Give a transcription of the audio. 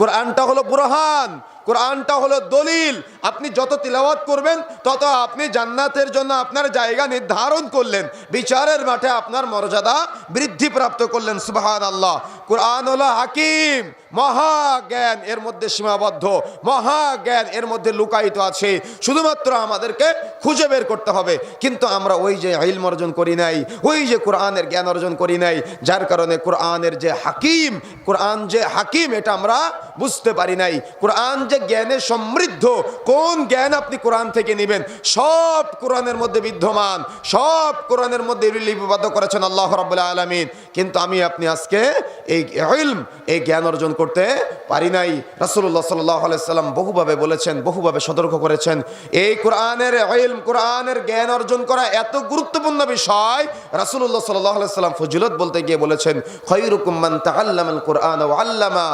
কোরআনটা হলো বুরহান, কোরআনটা হলো দলিল। আপনি যত তিলাওয়াত করবেন তত আপনি জান্নাতের জন্য আপনার জায়গা নির্ধারণ করলেন, বিচারের মাঠে আপনার মর্যাদা বৃদ্ধি প্রাপ্ত করলেন। সুবহানাল্লাহ। কোরআন হলো হাকিম, মহাজ্ঞান, এর মধ্যে সীমাবদ্ধ, মহাজ্ঞান এর মধ্যে লুকায়িত আছে, শুধুমাত্র আমাদেরকে খুঁজে বের করতে হবে। কিন্তু আমরা ওই যে ইলম অর্জন করি নাই, ওই যে কোরআনের জ্ঞান অর্জন করি নাই, যার কারণে কোরআনের যে হাকিম, কোরআন যে হাকিম এটা আমরা বুঝতে পারি নাই। কোরআন যে জ্ঞানে সমৃদ্ধ, কোন জ্ঞান আপনি কোরআন থেকে নেবেন, সব কোরআনের মধ্যে বিদ্যমান, সব কোরআনের মধ্যে লিপিবদ্ধ করেছেন আল্লাহ রাব্বুল আলামিন। কিন্তু আমি আপনি আজকে এই ইলম, এই জ্ঞান অর্জন করতে পারি নাই। রাসূলুল্লাহ সাল্লাল্লাহু আলাইহি সাল্লাম বহুভাবে বলেছেন, বহুভাবে সতর্ক করেছেন, এই কোরআনের ইলম, কোরআনের জ্ঞান অর্জন করা এত গুরুত্বপূর্ণ বিষয়। রাসূলুল্লাহ সাল্লাল্লাহু আলাইহি সাল্লাম ফজিলত বলতে গিয়ে বলেছেন, খায়রুকুম মান তাআল্লামাল কুরআন ওয়া আল্লামা।